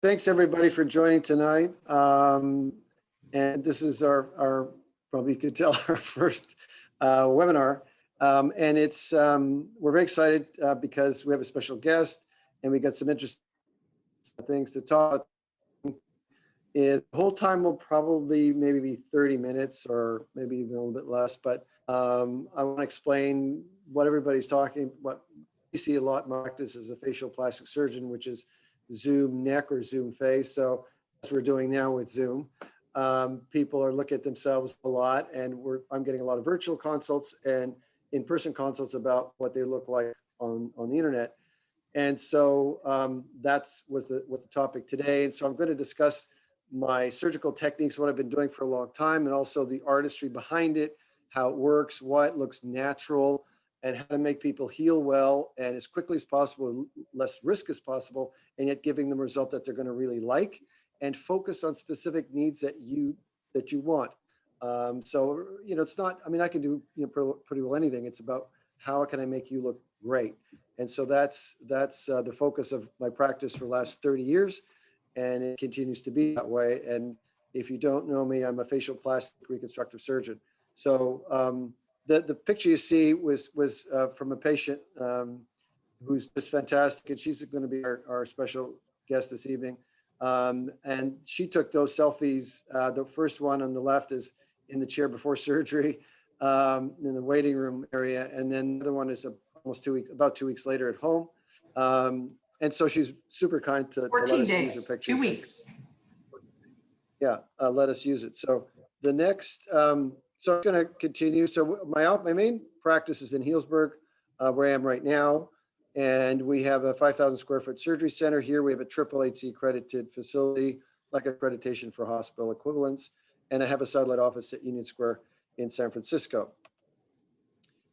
Thanks everybody for joining tonight. And this is our probably you could tell our first webinar. And we're very excited because we have a special guest and we got some interesting things to talk. The whole time will probably maybe be 30 minutes or maybe even a little bit less, but I want to explain what everybody's talking, what we see a lot in practice as a facial plastic surgeon, which is Zoom neck or Zoom face. So as we're doing now with Zoom, people are looking at themselves a lot, and I'm getting a lot of virtual consults and in-person consults about what they look like on the internet. And so was the topic today. And so I'm going to discuss my surgical techniques, what I've been doing for a long time, and also the artistry behind it, how it works, why it looks natural, and how to make people heal well and as quickly as possible, less risk as possible, and yet giving them a result that they're going to really like, and focus on specific needs that you want. So it's not. I mean, I can do pretty well anything. It's about how can I make you look great, and so that's the focus of my practice for the last 30 years, and it continues to be that way. And if you don't know me, I'm a facial plastic reconstructive surgeon. So the picture you see was from a patient who's just fantastic, and she's going to be our special guest this evening. And she took those selfies. The first one on the left is in the chair before surgery, in the waiting room area, and then the other one is about 2 weeks later at home. And so she's super kind to let us use her pictures. 2 weeks. Yeah, let us use it. So the next. So I'm going to continue. So my main practice is in Healdsburg, where I am right now. And we have a 5,000 square foot surgery center here. We have a AAA accredited facility, like accreditation for hospital equivalents. And I have a satellite office at Union Square in San Francisco.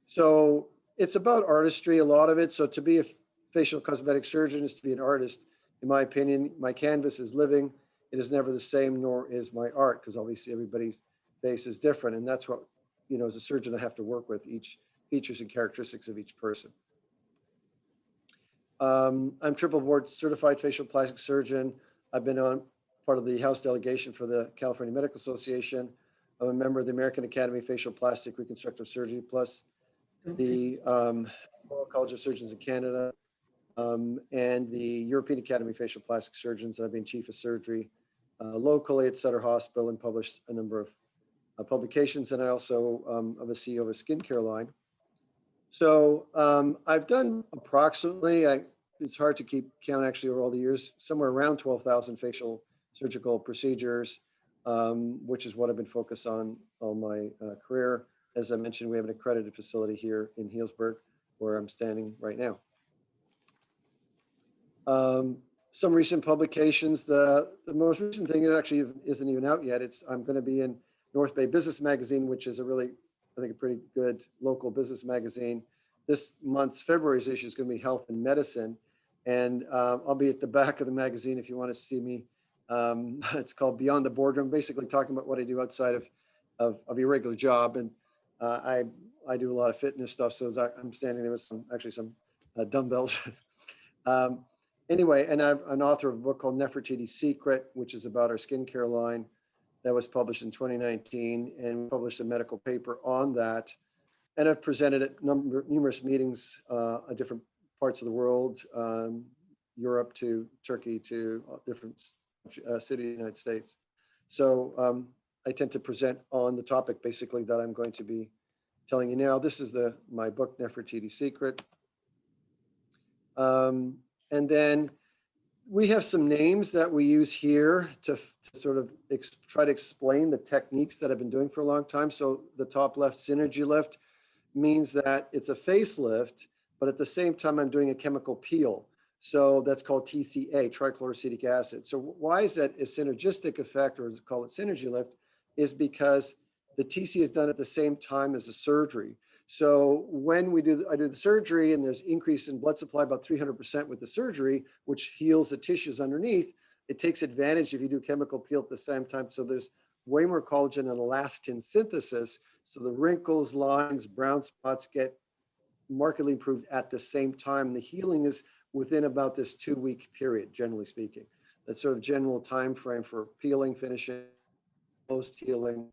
So it's about artistry, a lot of it. So to be a facial cosmetic surgeon is to be an artist. In my opinion, my canvas is living. It is never the same, nor is my art, because obviously everybody's face is different, and that's what as a surgeon I have to work with, each features and characteristics of each person. I'm triple board certified facial plastic surgeon. I've been on part of the House delegation for the California Medical Association. I'm a member of the American Academy of Facial Plastic Reconstructive Surgery, plus the Royal College of Surgeons in Canada, and the European Academy of Facial Plastic Surgeons. I've been chief of surgery locally at Sutter Hospital and published a number of publications, and I also am a CEO of a skincare line. So I've done approximately, it's hard to keep count actually over all the years, somewhere around 12,000 facial surgical procedures, which is what I've been focused on all my career. As I mentioned, we have an accredited facility here in Healdsburg, where I'm standing right now. Some recent publications. The most recent thing actually isn't even out yet. I'm going to be in North Bay Business Magazine, which is I think a pretty good local business magazine. This month's February's issue is going to be health and medicine. And I'll be at the back of the magazine if you want to see me. It's called Beyond the Boardroom, basically talking about what I do outside of your regular job. And I do a lot of fitness stuff. So I'm standing there with some dumbbells. Anyway, and I'm an author of a book called Nefertiti's Secret, which is about our skincare line. That was published in 2019, and published a medical paper on that. And I've presented at numerous meetings at different parts of the world, Europe to Turkey to different cities in the United States. So I tend to present on the topic basically that I'm going to be telling you now. This is my book, Nefertiti's Secret. And then we have some names that we use here to sort of try to explain the techniques that I've been doing for a long time. So the top left, Synergy Lift, means that it's a facelift, but at the same time, I'm doing a chemical peel. So that's called TCA, trichloroacetic acid. So why is that a synergistic effect, or call it Synergy Lift, is because the TC is done at the same time as the surgery. So when I do the surgery, and there's increase in blood supply about 300% with the surgery, which heals the tissues underneath, it takes advantage if you do chemical peel at the same time. So there's way more collagen and elastin synthesis. So the wrinkles, lines, brown spots get markedly improved at the same time. The healing is within about this 2-week period, generally speaking. that sort of general time frame for peeling, finishing, post healing,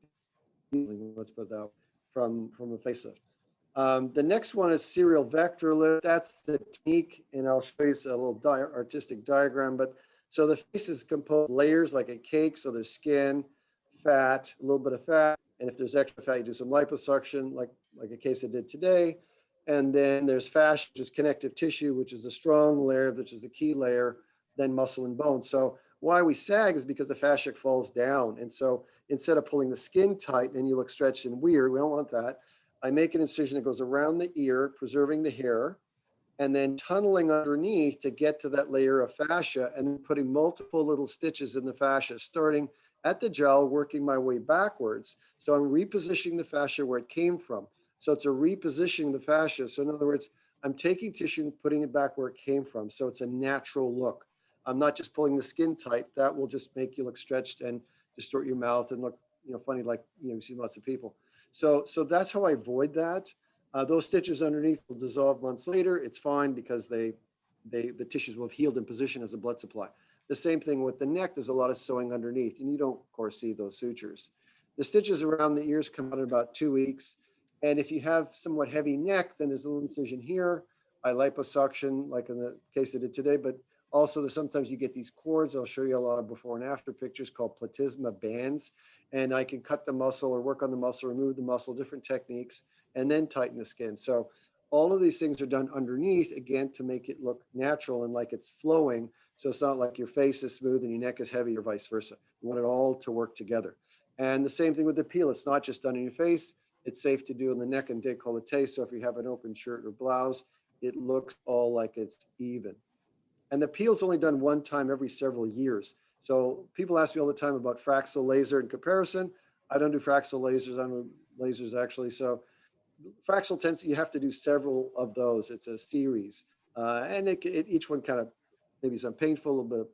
let's put that from a facelift. The next one is serial vector lift. That's the technique, and I'll show you a little artistic diagram. But so the face is composed of layers like a cake. So there's skin, fat, a little bit of fat, and if there's extra fat, you do some liposuction, like a case I did today. And then there's fascia, which is connective tissue, which is a strong layer, which is the key layer, then muscle and bone. So why we sag is because the fascia falls down. And so instead of pulling the skin tight and you look stretched and weird, we don't want that. I make an incision that goes around the ear, preserving the hair, and then tunneling underneath to get to that layer of fascia, and then putting multiple little stitches in the fascia, starting at the jowl, working my way backwards. So I'm repositioning the fascia where it came from. So it's a repositioning the fascia. So in other words, I'm taking tissue and putting it back where it came from. So it's a natural look. I'm not just pulling the skin tight. That will just make you look stretched and distort your mouth and look, funny, like, you see lots of people. So that's how I avoid that. Those stitches underneath will dissolve months later. It's fine because the tissues will have healed in position as a blood supply. The same thing with the neck. There's a lot of sewing underneath, and you don't, of course, see those sutures. The stitches around the ears come out in about 2 weeks. And if you have somewhat heavy neck, then there's a little incision here. I liposuction, like in the case I did today, but also there's sometimes you get these cords. I'll show you a lot of before and after pictures called platysma bands. And I can cut the muscle or work on the muscle, remove the muscle, different techniques, and then tighten the skin. So all of these things are done underneath, again, to make it look natural and like it's flowing. So it's not like your face is smooth and your neck is heavy or vice versa. You want it all to work together. And the same thing with the peel. It's not just done in your face. It's safe to do in the neck and décolleté. So if you have an open shirt or blouse, it looks all like it's even. And the peel is only done one time every several years. So people ask me all the time about Fraxel laser in comparison. I don't do Fraxel lasers. I don't do lasers actually. So Fraxel tends, you have to do several of those. It's a series. And each one kind of maybe some painful, a little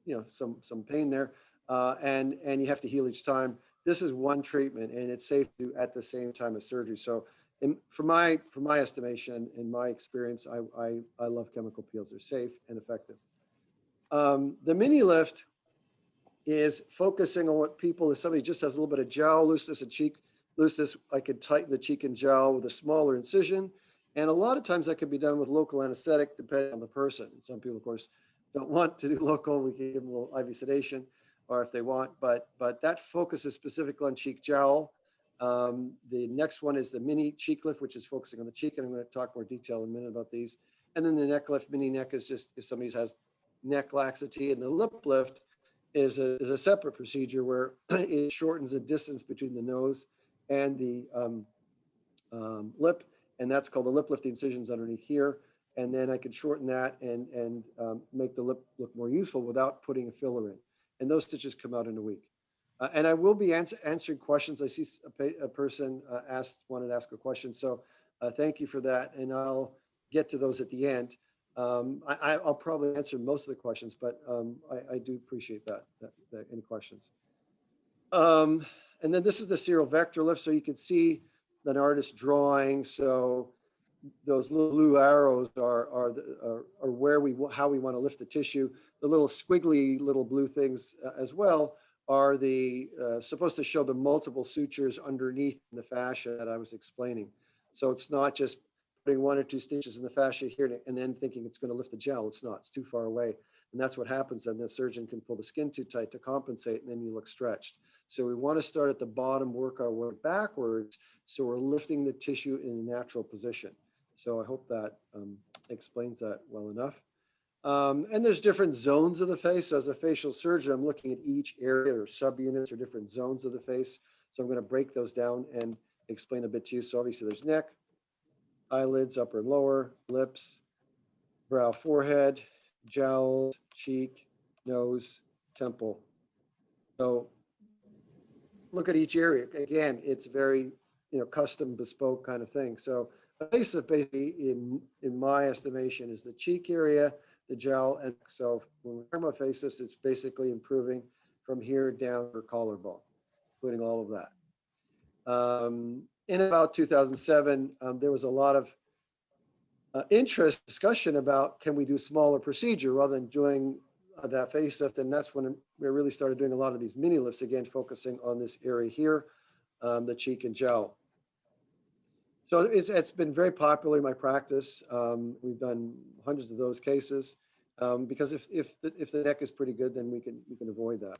bit of, some pain there. And you have to heal each time. This is one treatment, and it's safe to do at the same time as surgery. So from my estimation, in my experience, I love chemical peels. They're safe and effective. The mini lift is focusing on what people, if somebody just has a little bit of jowl looseness and cheek looseness, I could tighten the cheek and jowl with a smaller incision. And a lot of times that could be done with local anesthetic, depending on the person. Some people, of course, don't want to do local. We can give them a little IV sedation, or if they want, but that focuses specifically on cheek jowl. The next one is the mini cheek lift, which is focusing on the cheek, and I'm going to talk more detail in a minute about these. And then the neck lift, mini neck, is just if somebody has neck laxity. And the lip lift is a separate procedure where it shortens the distance between the nose and the lip, and that's called the lip lift. The incisions underneath here, and then I could shorten that and make the lip look more useful without putting a filler in. And those stitches come out in a week. And I will be answering questions. I see a person wanted to ask a question. So thank you for that. And I'll get to those at the end. I'll probably answer most of the questions, but I do appreciate that any questions. And then this is the serial vector lift. So you can see an artist drawing. So those little blue arrows are where how we want to lift the tissue. The little squiggly little blue things as well are the supposed to show the multiple sutures underneath the fascia that I was explaining. So it's not just putting 1 or 2 stitches in the fascia here and then thinking it's going to lift the gel. It's not. It's too far away. And that's what happens. And the surgeon can pull the skin too tight to compensate, and then you look stretched. So we want to start at the bottom, work our way backwards, so we're lifting the tissue in a natural position. So I hope that explains that well enough. And there's different zones of the face. So as a facial surgeon, I'm looking at each area or subunits or different zones of the face. So I'm going to break those down and explain a bit to you. So obviously there's neck, eyelids, upper and lower, lips, brow, forehead, jowls, cheek, nose, temple. So look at each area. Again, it's very, custom, bespoke kind of thing. So a facelift, basically, in my estimation, is the cheek area, the jowl, and so when we're talking about facelifts, it's basically improving from here down to collarbone, including all of that. In about 2007, there was a lot of discussion about, can we do smaller procedure rather than doing that facelift, and that's when we really started doing a lot of these mini lifts again, focusing on this area here, the cheek and jowl. So it's been very popular in my practice. We've done hundreds of those cases because if the neck is pretty good, then we can avoid that.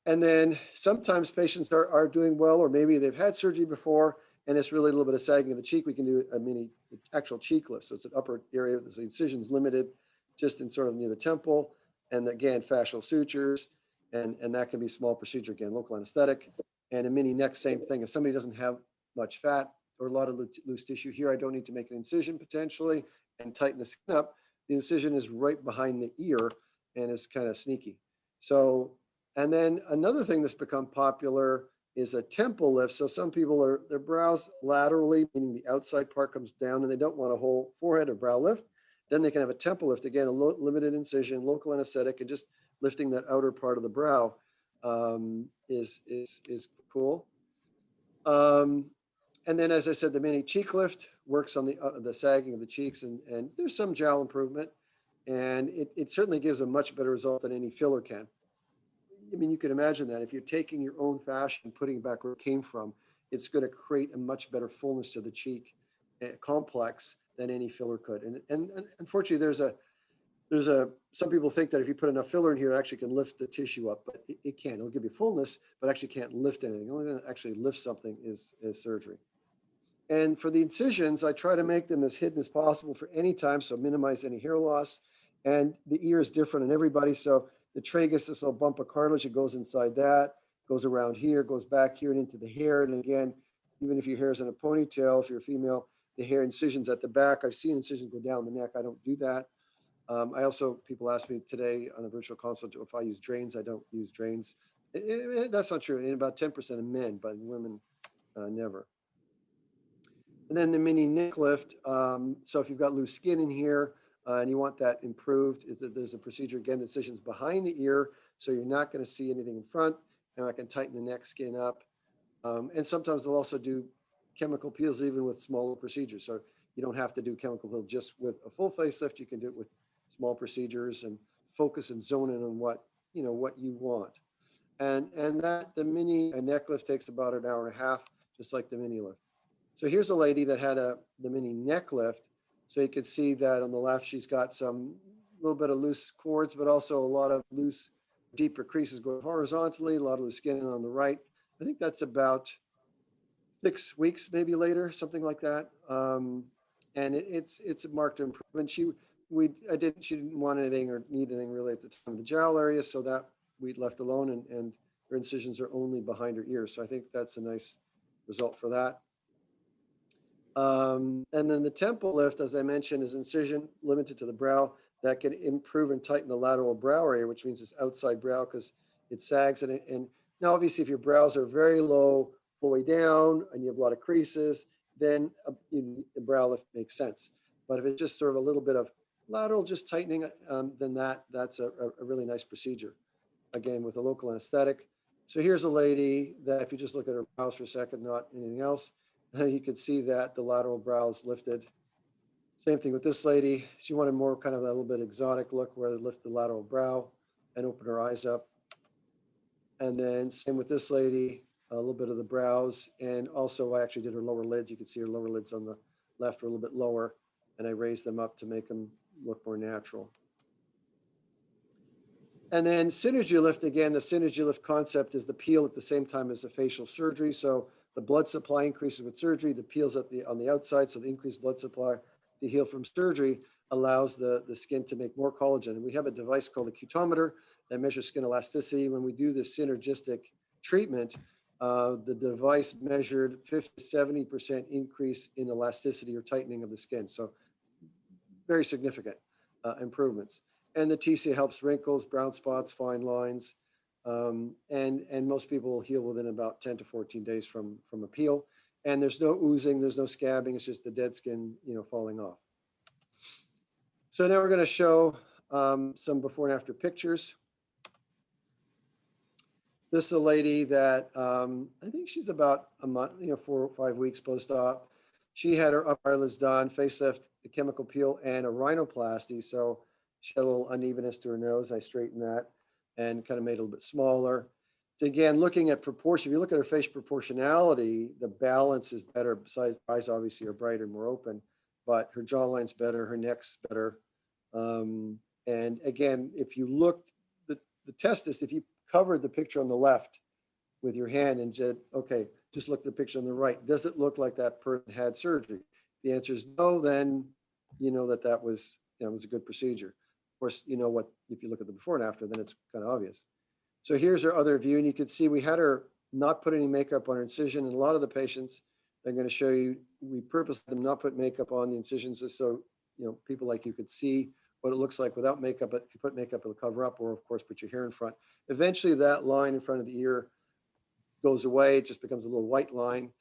And then sometimes patients are doing well, or maybe they've had surgery before, and it's really a little bit of sagging of the cheek. We can do a mini actual cheek lift. So it's an upper area, so the incision's limited just in sort of near the temple. And again, fascial sutures, and that can be small procedure, again, local anesthetic. And a mini neck, same thing. If somebody doesn't have much fat or a lot of loose tissue here, I don't need to make an incision potentially and tighten the skin up. The incision is right behind the ear and is kind of sneaky. So, and then another thing that's become popular is a temple lift. So some people their brows laterally, meaning the outside part comes down and they don't want a whole forehead or brow lift. Then they can have a temple lift, again, a limited incision, local anesthetic, and just lifting that outer part of the brow is cool. And then, as I said, the mini cheek lift works on the sagging of the cheeks, and there's some jowl improvement, and it certainly gives a much better result than any filler can. I mean, you can imagine that if you're taking your own fascia and putting it back where it came from, it's going to create a much better fullness to the cheek complex than any filler could. And unfortunately, some people think that if you put enough filler in here, it actually can lift the tissue up, but it can't. It'll give you fullness, but actually can't lift anything. The only thing that actually lifts something is surgery. And for the incisions, I try to make them as hidden as possible for any time, so minimize any hair loss. And the ear is different in everybody, so the tragus, this little bump of cartilage, it goes inside that, goes around here, goes back here and into the hair. And again, even if your hair is in a ponytail, if you're a female, the hair incisions at the back. I've seen incisions go down the neck. I don't do that. People ask me today on a virtual consult if I use drains. I don't use drains. That's not true in about 10% of men, but in women, never. And then the mini neck lift. So if you've got loose skin in here and you want that improved, there's a procedure, again, the incision's behind the ear, so you're not going to see anything in front, and I can tighten the neck skin up. And sometimes they'll also do chemical peels even with smaller procedures. So you don't have to do chemical peel just with a full facelift. You can do it with small procedures and focus and zone in on what you want. And that the mini neck lift takes about an hour and a half, just like the mini lift. So here's a lady that had the mini neck lift. So you can see that on the left, she's got some little bit of loose cords, but also a lot of loose, deeper creases going horizontally, a lot of loose skin on the right. I think that's about 6 weeks, maybe later, something like that. And it's a marked improvement. She didn't want anything or need anything really at the time of the jowl area, so that we left alone, and her incisions are only behind her ears. So I think that's a nice result for that. And then the temple lift, as I mentioned, is incision limited to the brow. That can improve and tighten the lateral brow area, which means it's outside brow because it sags. And now, obviously, if your brows are very low, all the way down, and you have a lot of creases, then the brow lift makes sense. But if it's just sort of a little bit of lateral, just tightening, then that's a really nice procedure. Again, with a local anesthetic. So here's a lady that, if you just look at her brows for a second, not anything else, you could see that the lateral brows lifted. Same thing with this lady. She wanted more kind of a little bit exotic look where they lift the lateral brow and open her eyes up. And then same with this lady, a little bit of the brows. And also I actually did her lower lids. You can see her lower lids on the left are a little bit lower, and I raised them up to make them look more natural. And then synergy lift, again, the synergy lift concept is the peel at the same time as the facial surgery. So the blood supply increases with surgery, the peel's on the outside, so the increased blood supply to heal from surgery allows the skin to make more collagen. And we have a device called a cutometer that measures skin elasticity. When we do this synergistic treatment, the device measured 50 to 70% increase in elasticity or tightening of the skin. So very significant improvements. And the TCA helps wrinkles, brown spots, fine lines. And most people will heal within about 10 to 14 days from a peel. And there's no oozing, there's no scabbing, it's just the dead skin, falling off. So now we're going to show some before and after pictures. This is a lady that I think she's about a month, 4 or 5 weeks post-op. She had her upper eyelids done, facelift, a chemical peel, and a rhinoplasty. So She had a little unevenness to her nose. I straightened that and kind of made it a little bit smaller. So again, looking at proportion, if you look at her face proportionality, the balance is better. Besides, eyes obviously are brighter, more open, but her jawline's better, her neck's better. And again, if you looked, the test is if you covered the picture on the left with your hand and said, okay, just look at the picture on the right. Does it look like that person had surgery? If the answer is no, then you know that was, was a good procedure. Of course, you know what, if you look at the before and after, then it's kind of obvious. So here's her other view, and you can see we had her not put any makeup on her incision. And a lot of the patients, I'm going to show you, we purposely them not put makeup on the incisions just so, people like you could see what it looks like without makeup. But if you put makeup, it'll cover up, or of course, put your hair in front. Eventually that line in front of the ear goes away. It just becomes a little white line.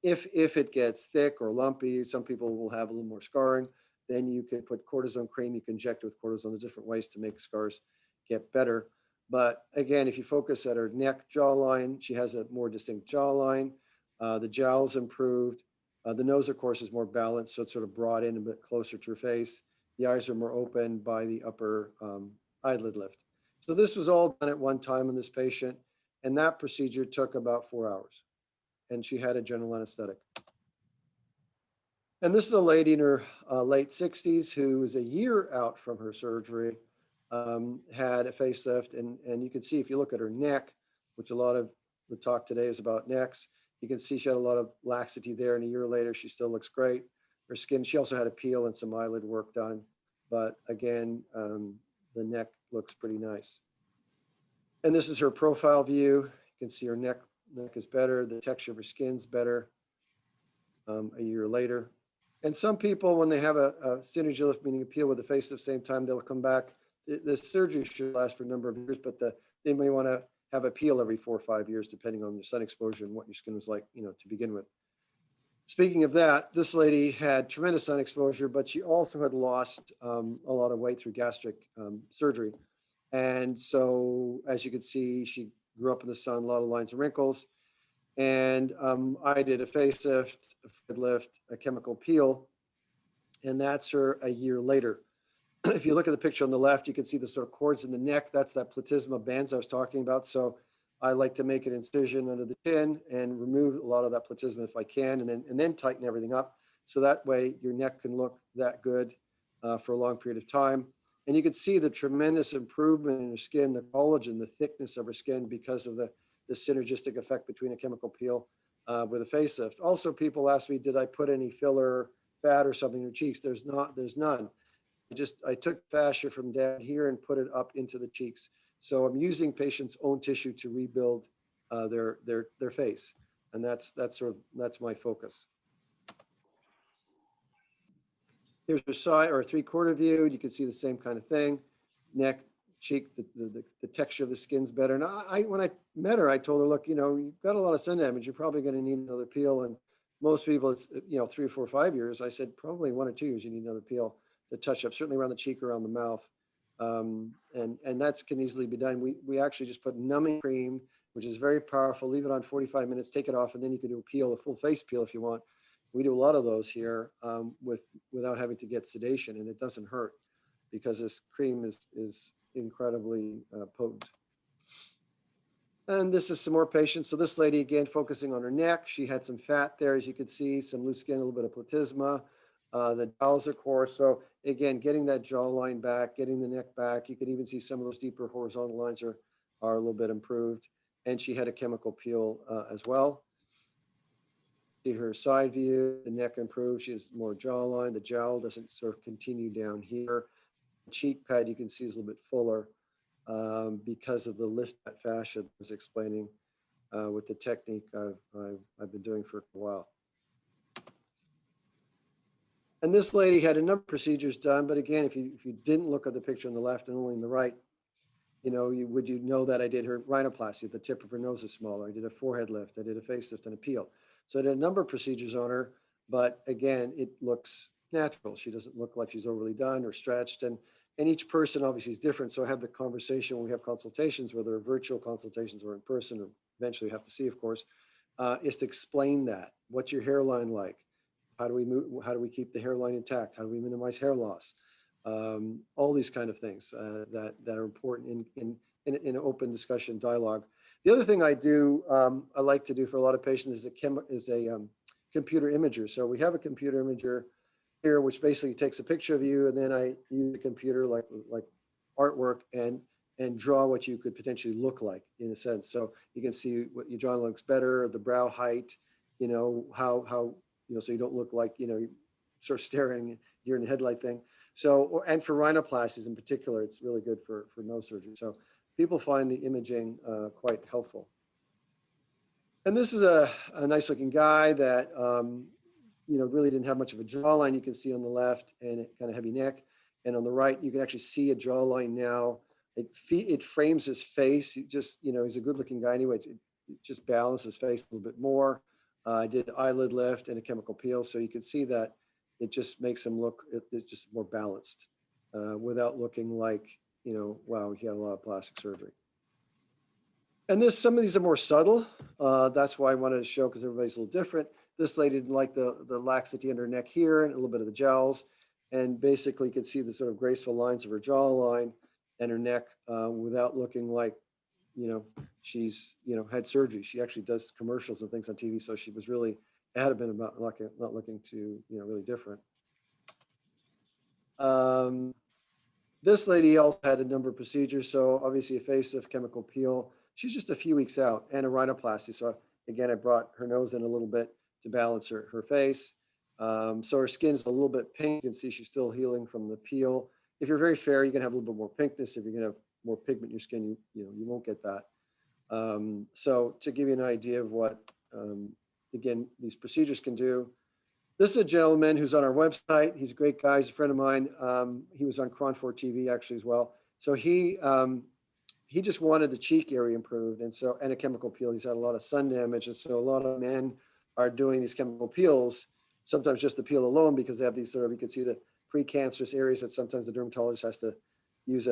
If it gets thick or lumpy, some people will have a little more scarring. Then you can put cortisone cream. You can inject it with cortisone. There's different ways to make scars get better. But again, if you focus at her neck jawline, she has a more distinct jawline. The jowl's improved. The nose, of course, is more balanced, so it's sort of brought in a bit closer to her face. The eyes are more open by the upper eyelid lift. So this was all done at one time in this patient, and that procedure took about 4 hours. And she had a general anesthetic. And this is a lady in her late 60s who is a year out from her surgery, had a facelift. And you can see if you look at her neck, which a lot of the talk today is about necks, you can see she had a lot of laxity there. And a year later, she still looks great. Her skin, she also had a peel and some eyelid work done. But again, the neck looks pretty nice. And this is her profile view. You can see her neck is better. The texture of her skin's better a year later. And some people, when they have a synergy lift, meaning a peel with a facelift at the same time, they'll come back. The surgery should last for a number of years, but they may want to have a peel every 4 or 5 years, depending on your sun exposure and what your skin was like, to begin with. Speaking of that, this lady had tremendous sun exposure, but she also had lost a lot of weight through gastric surgery. And so, as you can see, she grew up in the sun, a lot of lines and wrinkles. And I did a facelift, a lift, a chemical peel, and that's her a year later. If you look at the picture on the left, you can see the sort of cords in the neck. That's that platysma bands I was talking about. So I like to make an incision under the chin and remove a lot of that platysma if I can, and then tighten everything up. So that way your neck can look that good for a long period of time. And you can see the tremendous improvement in her skin, the collagen, the thickness of her skin because of the synergistic effect between a chemical peel with a facelift. Also, people ask me, did I put any filler fat or something in her cheeks? There's none. I took fascia from down here and put it up into the cheeks. So I'm using patients' own tissue to rebuild their face, and that's my focus. Here's her side or 3/4 view. You can see the same kind of thing. Neck, cheek, the texture of the skin's better. And when I met her, I told her, look, you've got a lot of sun damage. You're probably going to need another peel. And most people, it's 3 or 4 or 5 years. I said probably 1 or 2 years you need another peel to touch up, certainly around the cheek, around the mouth. And that can easily be done. We actually just put numbing cream, which is very powerful. Leave it on 45 minutes, take it off, and then you can do a peel, a full face peel if you want. We do a lot of those here without having to get sedation, and it doesn't hurt because this cream is incredibly potent. And this is some more patients. So this lady, again, focusing on her neck. She had some fat there, as you can see, some loose skin, a little bit of platysma. The jowls are coarse. So again, getting that jawline back, getting the neck back. You can even see some of those deeper horizontal lines are a little bit improved. And she had a chemical peel as well. See her side view, the neck improved. She has more jawline. The jowl doesn't sort of continue down here. The cheek pad, you can see, is a little bit fuller because of the lift that fascia I was explaining with the technique I've been doing for a while. And this lady had a number of procedures done, but again, if you didn't look at the picture on the left and only on the right, would you know that I did her rhinoplasty? The tip of her nose is smaller. I did a forehead lift. I did a facelift and a peel. So I did a number of procedures on her, but again, it looks natural. She doesn't look like she's overly done or stretched. And each person obviously is different. So I have the conversation when we have consultations, whether they're virtual consultations or in person, or eventually have to see, of course, is to explain that. What's your hairline like? How do we move? How do we keep the hairline intact? How do we minimize hair loss? all these kind of things that are important in an open discussion dialogue. The other thing I do, I like to do for a lot of patients is a computer imager. So we have a computer imager here, which basically takes a picture of you, and then I use the computer like artwork and draw what you could potentially look like in a sense. So you can see what your jawline looks better, the brow height, how so you don't look like you're sort of staring deer in the headlight thing. So and for rhinoplasties in particular, it's really good for nose surgery. So people find the imaging quite helpful. And this is a nice looking guy that really didn't have much of a jawline. You can see on the left, and it kind of heavy neck, and on the right you can actually see a jawline now. It frames his face. He's a good looking guy anyway. It just balances his face a little bit more. I did eyelid lift and a chemical peel, so you can see that it just makes him look it's just more balanced without looking like wow, he had a lot of plastic surgery. And some of these are more subtle. That's why I wanted to show, because everybody's a little different. This lady didn't like the laxity under her neck here and a little bit of the jowls. And basically you can see the sort of graceful lines of her jawline and her neck without looking like, she's, had surgery. She actually does commercials and things on TV. So she was really adamant about not looking too, really different. This lady also had a number of procedures. So obviously a facelift, chemical peel. She's just a few weeks out, and a rhinoplasty. So again, I brought her nose in a little bit to balance her face. So her skin's a little bit pink. You can see she's still healing from the peel. If you're very fair, you can have a little bit more pinkness. If you're gonna have more pigment in your skin, you won't get that. So to give you an idea of what, again, these procedures can do. This is a gentleman who's on our website. He's a great guy. He's a friend of mine. He was on Cron4 TV actually as well. So he just wanted the cheek area improved, and a chemical peel. He's had a lot of sun damage, and so a lot of men are doing these chemical peels, sometimes just the peel alone, because they have these you can see the precancerous areas that sometimes the dermatologist has to use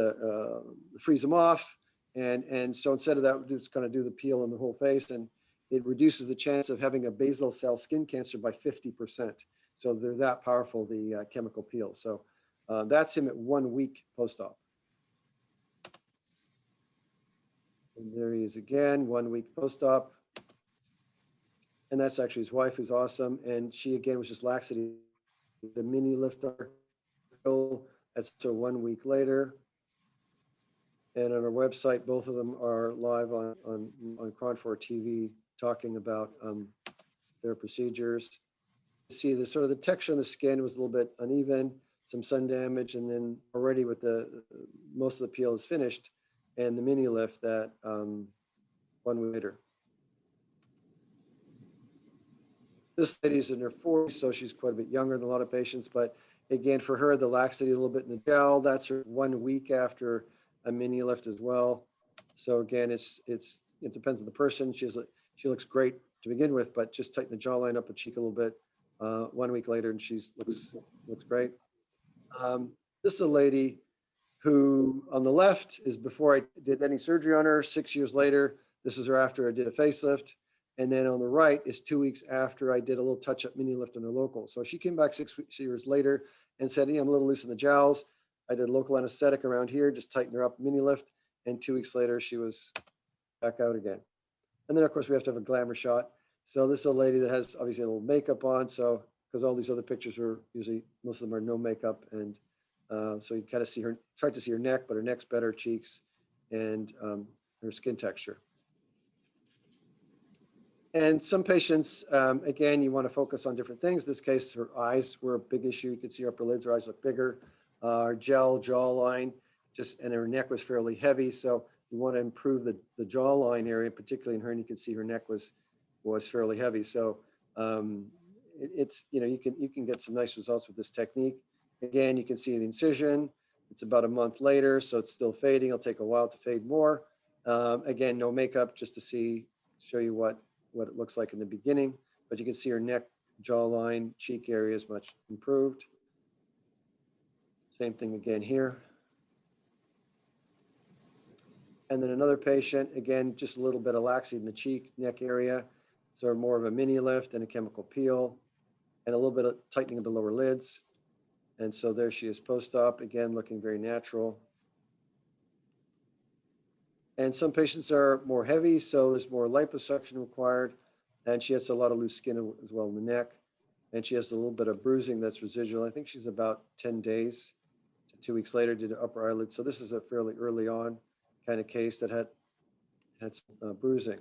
freeze them off, and so instead of that, we're just going to do the peel on the whole face, and it reduces the chance of having a basal cell skin cancer by 50%. So they're that powerful, the chemical peel. So that's him at 1 week post-op. And there he is again, 1 week post-op. And that's actually his wife, who's awesome. And she, again, was just laxity. The mini lifter, that's so 1 week later. And on our website, both of them are live on Cron4 TV talking about their procedures. See the sort of the texture on the skin was a little bit uneven, some sun damage, and then already with most of the peel is finished, and the mini lift that 1 week later. This lady's in her 40s, so she's quite a bit younger than a lot of patients. But again, for her, the laxity a little bit in the gel. That's her 1 week after a mini lift as well. So again, it depends on the person. She looks great to begin with, but just tighten the jawline up, a cheek a little bit. 1 week later, and she looks great. This is a lady who, on the left, is before I did any surgery on her. 6 years later, this is her after I did a facelift. And then on the right is 2 weeks after I did a little touch-up mini lift on her local. So she came back 6 years later and said, I'm a little loose in the jowls. I did local anesthetic around here, just tighten her up, mini lift. And 2 weeks later, she was back out again. And then, of course, we have to have a glamour shot. So this is a lady that has obviously a little makeup on. So because all these other pictures are usually, most of them are no makeup. And so you kind of see her, it's hard to see her neck, but her neck's better, cheeks, and her skin texture. And some patients, again, you want to focus on different things. In this case, her eyes were a big issue. You could see her upper lids, her eyes look bigger. Her gel jawline, and her neck was fairly heavy. So you want to improve the jawline area, particularly in her, and you can see her neck was fairly heavy. So you can get some nice results with this technique. Again, you can see the incision. It's about a month later, so it's still fading. It'll take a while to fade more. Again, no makeup, just to show you what it looks like in the beginning, but you can see her neck, jawline, cheek area is much improved. Same thing again here. And then another patient, again, just a little bit of laxity in the cheek, neck area. So more of a mini lift and a chemical peel and a little bit of tightening of the lower lids. And so there she is post-op, again, looking very natural. And some patients are more heavy, so there's more liposuction required. And she has a lot of loose skin as well in the neck. And she has a little bit of bruising that's residual. I think she's about 10 days to 2 weeks later, did an upper eyelid. So this is a fairly early on kind of case that had some bruising.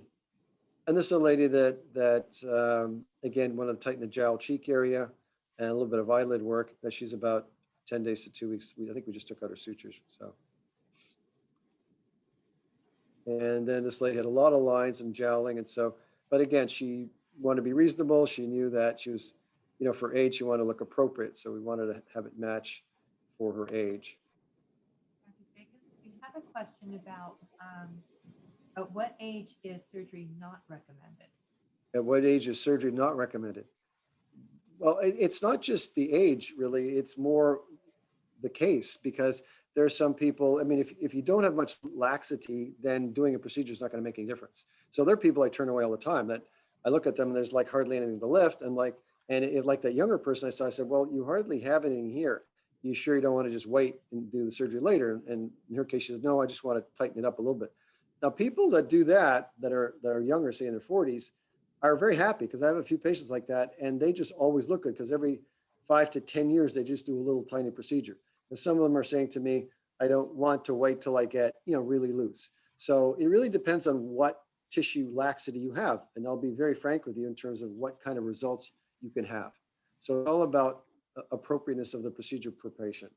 And this is a lady that again, wanted to tighten the jowl cheek area and a little bit of eyelid work. That she's about 10 days to 2 weeks. I think we just took out her sutures. So, and then this lady had a lot of lines and jowling, and so, but again, she wanted to be reasonable. She knew that she was, you know, for age, she wanted to look appropriate. So we wanted to have it match for her age. Dr. Jacobs, we have a question about at what age is surgery not recommended? At what age is surgery not recommended? Well, it's not just the age, really. It's more the case, because there are some people, I mean, if you don't have much laxity, then doing a procedure is not going to make any difference. So there are people I turn away all the time that I look at them and there's like hardly anything to lift. And like, like that younger person I saw, I said, well, you hardly have anything here. You sure you don't want to just wait and do the surgery later? And in her case, she says, no, I just want to tighten it up a little bit. Now, people that do that are younger, say in their 40s, are very happy, because I have a few patients like that, and they just always look good, because every 5 to 10 years, they just do a little tiny procedure. And some of them are saying to me, I don't want to wait till I get, you know, really loose. So it really depends on what tissue laxity you have. And I'll be very frank with you in terms of what kind of results you can have. So it's all about appropriateness of the procedure per patient.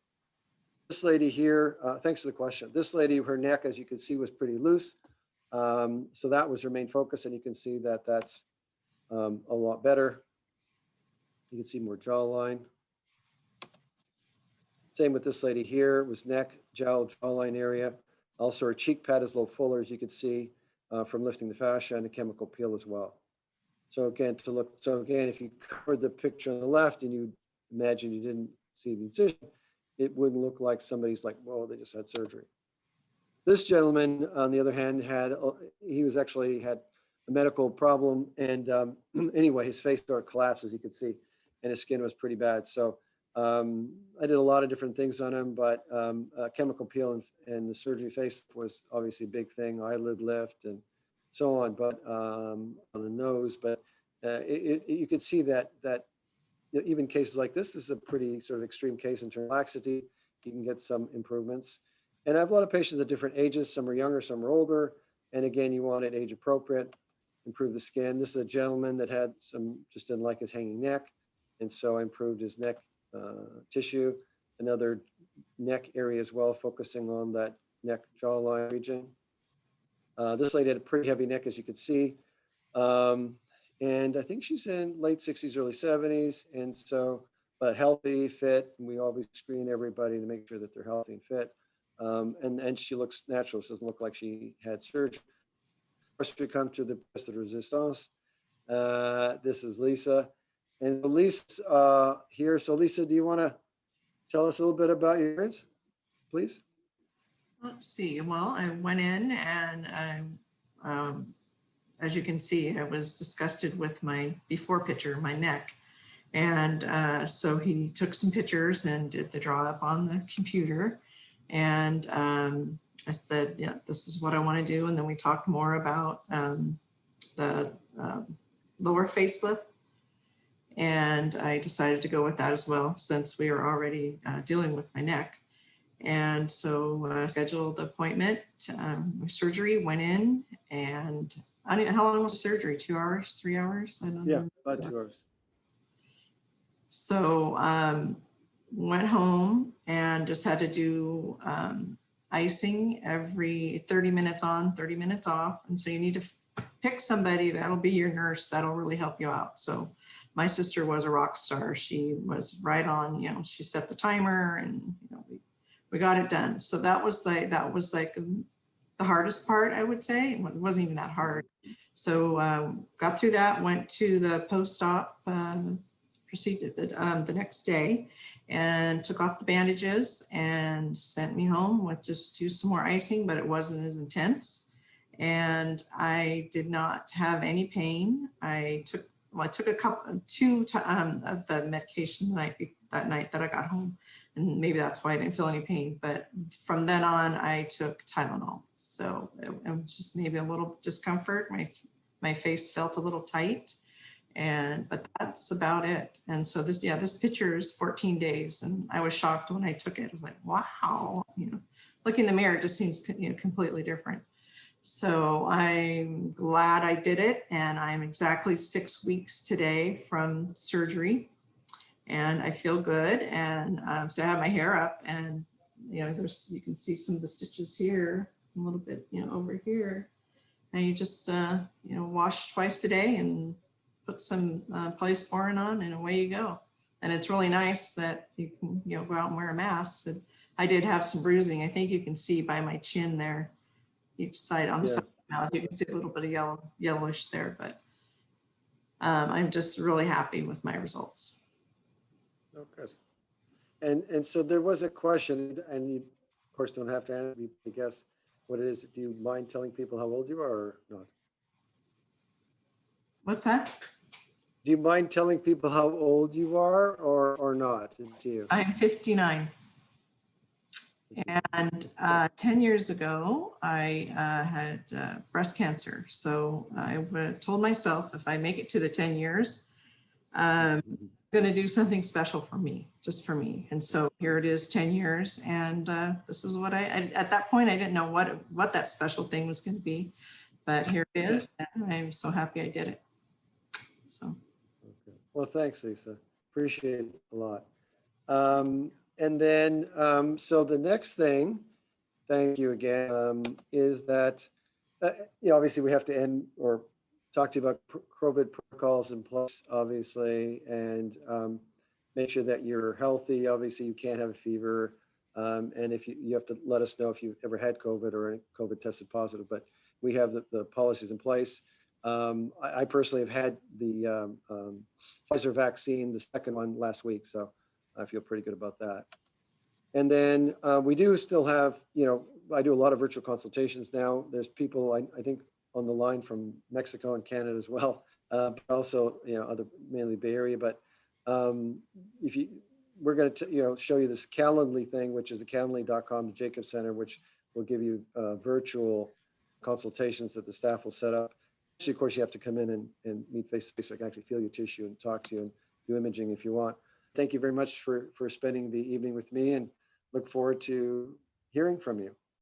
This lady here, thanks for the question. This lady, her neck, as you can see, was pretty loose. So that was her main focus. And you can see that that's a lot better. You can see more jawline. Same with this lady here. It was neck, jawline area. Also her cheek pad is a little fuller, as you can see from lifting the fascia, and a chemical peel as well. So again, if you covered the picture on the left and you imagine you didn't see the incision, it wouldn't look like somebody's like, whoa, they just had surgery. This gentleman, on the other hand, he was actually had a medical problem, and anyway, his face started to collapse, as you could see, and his skin was pretty bad. So I did a lot of different things on him, but chemical peel and the surgery face was obviously a big thing, eyelid lift and so on, but on the nose. But you could see that even cases like this is a pretty sort of extreme case in terms of laxity. You can get some improvements. And I have a lot of patients at different ages. Some are younger, some are older. And again, you want it age appropriate, improve the skin. This is a gentleman that had just didn't like his hanging neck. And so I improved his neck tissue, another neck area as well, focusing on that neck jawline region. This lady had a pretty heavy neck, as you could see. And I think she's in late 60s, early 70s. And so, but healthy, fit. And we always screen everybody to make sure that they're healthy and fit. And she looks natural. She doesn't look like she had surgery. Of course, we come to the pièce de résistance. This is Lisa. And Lisa's here. So Lisa, do you want to tell us a little bit about your experience, please? Let's see. Well, I went in and as you can see, I was disgusted with my before picture, my neck. And so he took some pictures and did the draw up on the computer. And I said, yeah, this is what I want to do. And then we talked more about the lower facelift. And I decided to go with that as well, since we were already dealing with my neck. And so I scheduled an appointment. Surgery, went in, and I don't know, how long was the surgery? 2 hours, 3 hours? I don't know. Yeah, about 2 hours. So went home and just had to do icing every 30 minutes on, 30 minutes off. And so you need to pick somebody that'll be your nurse that'll really help you out. So my sister was a rock star. She was right on, you know, she set the timer, and you know, we got it done. So that was like the hardest part, I would say. It wasn't even that hard. So got through that, went to the post-op procedure the next day, and took off the bandages and sent me home with just do some more icing, but it wasn't as intense. And I did not have any pain. I took two of the medication that night that I got home. And maybe that's why I didn't feel any pain. But from then on, I took Tylenol. So it was just maybe a little discomfort. My face felt a little tight. But that's about it. And so this picture is 14 days. And I was shocked when I took it. I was like, wow, look in the mirror, it just seems, completely different. So I'm glad I did it. And I'm exactly 6 weeks today from surgery. And I feel good. And so I have my hair up, and, you can see some of the stitches here, a little bit, over here. And you just, wash twice a day and put some polysporin on, and away you go. And it's really nice that you can, go out and wear a mask. And I did have some bruising. I think you can see by my chin there, each side on the side of my mouth, you can see a little bit of yellowish there, but I'm just really happy with my results. Okay. And so there was a question, and you, of course, don't have to answer me, I guess, what it is. Do you mind telling people how old you are or not? What's that? Do you mind telling people how old you are or not? Do you? I'm 59. And 10 years ago, I had breast cancer. So I told myself, if I make it to the 10 years, I'm going to do something special for me, just for me. And so here it is, 10 years. And this is what I at that point, I didn't know what that special thing was going to be. But here it is. And I'm so happy I did it. So. Okay. Well, thanks, Lisa. Appreciate it a lot. And then, so the next thing, thank you again, is that, obviously we have to end or talk to you about COVID protocols in place, obviously, and make sure that you're healthy. Obviously, you can't have a fever. And if you have to let us know if you've ever had COVID or COVID tested positive, but we have the policies in place. I personally have had the Pfizer vaccine, the second one last week. So I feel pretty good about that. And then we do still have, I do a lot of virtual consultations now. There's people, I think, on the line from Mexico and Canada as well, but also, other mainly Bay Area. But we're going to, show you this Calendly thing, which is Calendly.com, the Jacobs Center, which will give you virtual consultations that the staff will set up. Actually, of course, you have to come in and meet face to face so I can actually feel your tissue and talk to you and do imaging if you want. Thank you very much for spending the evening with me, and look forward to hearing from you.